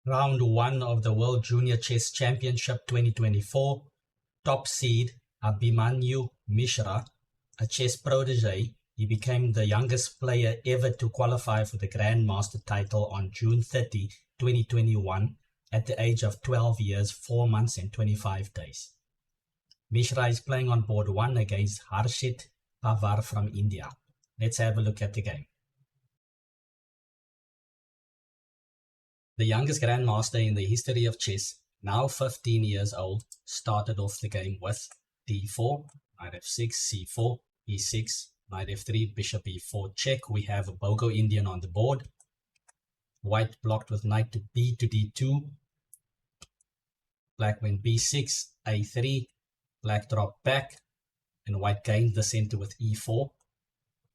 Round 1 of the World Junior Chess Championship 2024. Top seed Abhimanyu Mishra, a chess protege. He became the youngest player ever to qualify for the grandmaster title on June 30, 2021 at the age of 12 years, 4 months and 25 days. Mishra is playing on board 1 against Harshit Pawar from India. Let's have a look at the game. The youngest grandmaster in the history of chess, now 15 years old, started off the game with d4, knight f6, c4, e6, knight f3, bishop e4 check. We have a Bogo Indian on the board. White blocked with knight to b to d2. Black went b6, a3. Black dropped back, and white gained the center with e4.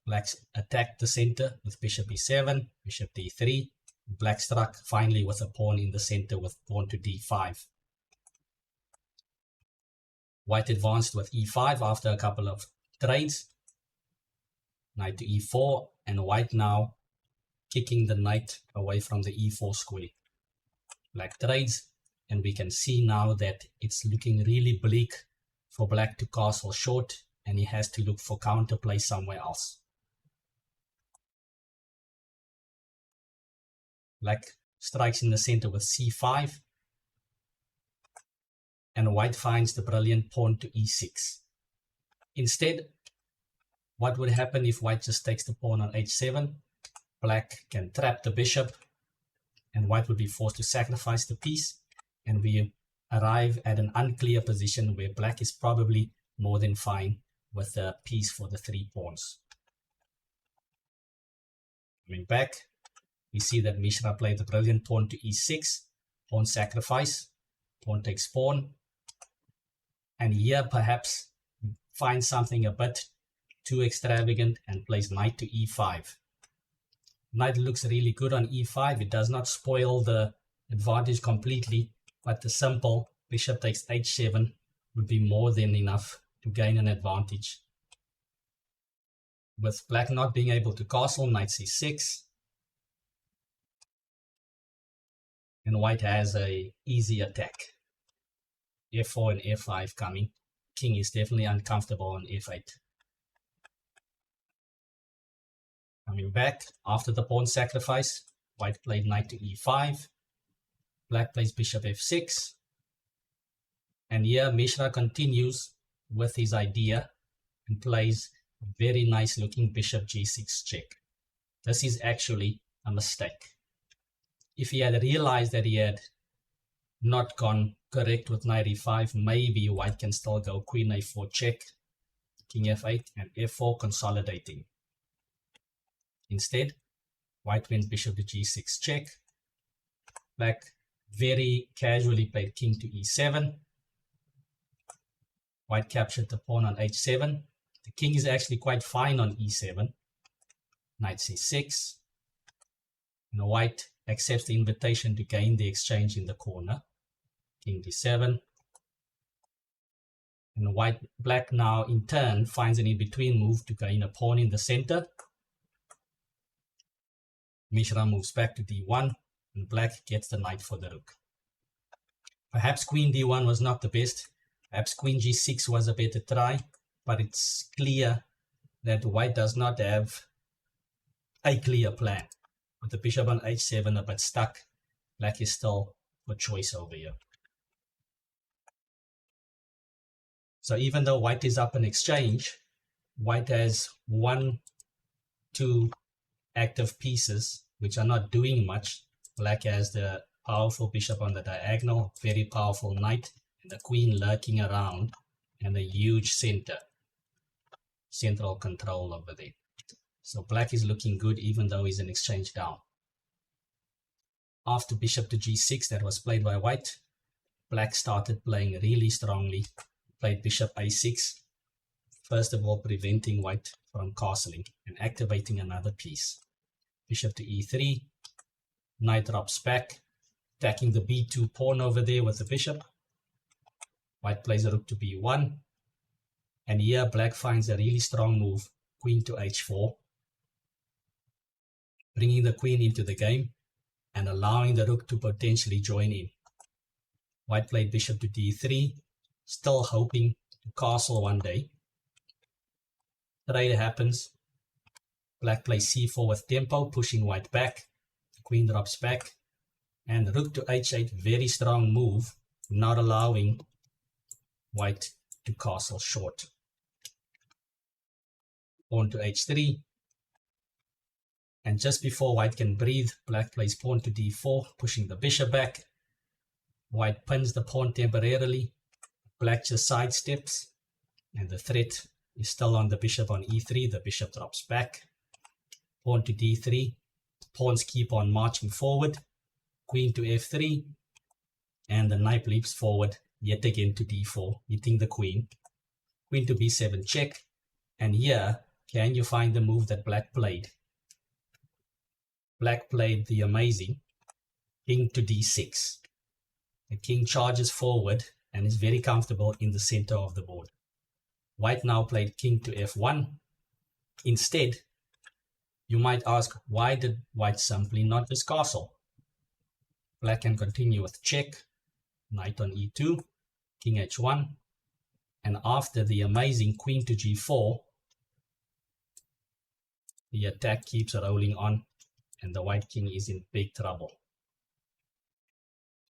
Black attacked the center with bishop e7, bishop d3. Black struck finally with a pawn in the center with pawn to d5. White advanced with e5 after a couple of trades. Knight to e4, and white now kicking the knight away from the e4 square. Black trades, and we can see now that it's looking really bleak for black to castle short, and he has to look for counterplay somewhere else. Black strikes in the center with c5, and white finds the brilliant pawn to e6. Instead, what would happen if white just takes the pawn on h7? Black can trap the bishop, and white would be forced to sacrifice the piece, and we arrive at an unclear position where black is probably more than fine with the piece for the 3 pawns. Coming back, we see that Mishra played the brilliant pawn to e6, pawn sacrifice, pawn takes pawn, and here perhaps finds something a bit too extravagant and plays knight to e5. Knight looks really good on e5. It does not spoil the advantage completely, but the simple bishop takes h7 would be more than enough to gain an advantage. With black not being able to castle, knight c6, and white has a easy attack. f4 and f5 coming. King is definitely uncomfortable on f8. Coming back after the pawn sacrifice, white played knight to e5. Black plays bishop f6. And here Mishra continues with his idea and plays a very nice looking bishop g6 check. This is actually a mistake. If he had realized that he had not gone correct with knight e5, maybe white can still go queen a4 check, king f8, and f4 consolidating. Instead, white went bishop to g6 check. Black very casually played king to e7. White captured the pawn on h7. The king is actually quite fine on e7. Knight c6. And white accepts the invitation to gain the exchange in the corner. King d7. And black now in turn finds an in-between move to gain a pawn in the center. Mishra moves back to d1, and black gets the knight for the rook. Perhaps queen d1 was not the best. Perhaps queen g6 was a better try, but it's clear that white does not have a clear plan. With the bishop on h7 a bit stuck, black is still for choice over here. So even though white is up in exchange, white has 1, 2 active pieces which are not doing much. Black has the powerful bishop on the diagonal, very powerful knight, and the queen lurking around, and a huge central control over there. So black is looking good even though he's in exchange down. After bishop to g6 that was played by white, black started playing really strongly. Played bishop a6, first of all preventing white from castling and activating another piece. Bishop to e3, knight drops back, attacking the b2 pawn over there with the bishop. White plays a rook to b1, and here black finds a really strong move, queen to h4, bringing the queen into the game. and allowing the rook to potentially join in. White played bishop to d3, still hoping to castle one day. Trade happens. Black plays c4 with tempo, pushing white back. The queen drops back. And rook to h8, very strong move, not allowing white to castle short. Pawn to h3. And just before white can breathe, black plays pawn to d4, pushing the bishop back. White pins the pawn temporarily. Black just sidesteps. And the threat is still on the bishop on e3. The bishop drops back. Pawn to d3. Pawns keep on marching forward. Queen to f3. And the knight leaps forward yet again to d4, hitting the queen. Queen to b7 check. And here, can you find the move that black played? Black played the amazing king to d6. The king charges forward and is very comfortable in the center of the board. White now played king to f1. Instead, you might ask, why did white simply not just castle? Black can continue with check, knight on e2, king h1, and after the amazing queen to g4, the attack keeps rolling on and the white king is in big trouble.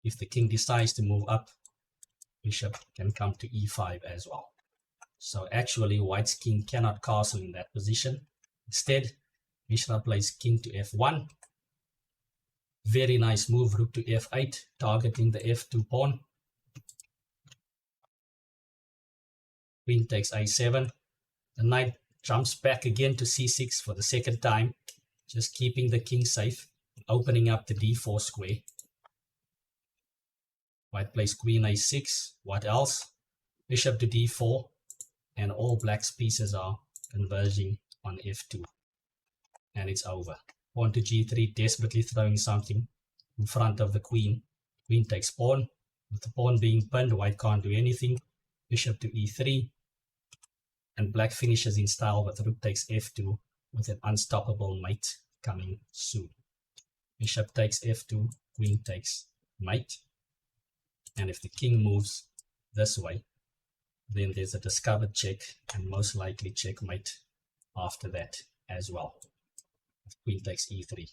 If the king decides to move up, bishop can come to e5 as well. So actually white's king cannot castle in that position. Instead, Mishra plays king to f1. Very nice move, rook to f8, targeting the f2 pawn. Queen takes a7. The knight jumps back again to c6 for the second time, just keeping the king safe, opening up the d4 square. White plays queen a6. What else? Bishop to d4, and all black's pieces are converging on f2. And it's over. Pawn to g3, desperately throwing something in front of the queen. Queen takes pawn. With the pawn being pinned, white can't do anything. Bishop to e3. And black finishes in style with rook takes f2 with an unstoppable mate coming soon. Bishop takes f2, queen takes mate. And if the king moves this way, then there's a discovered check and most likely checkmate after that as well. Queen takes e3.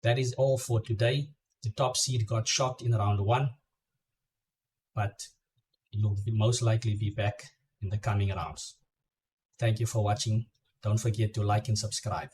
That is all for today. The top seed got shot in round 1, but you'll most likely be back in the coming rounds. Thank you for watching. Don't forget to like and subscribe.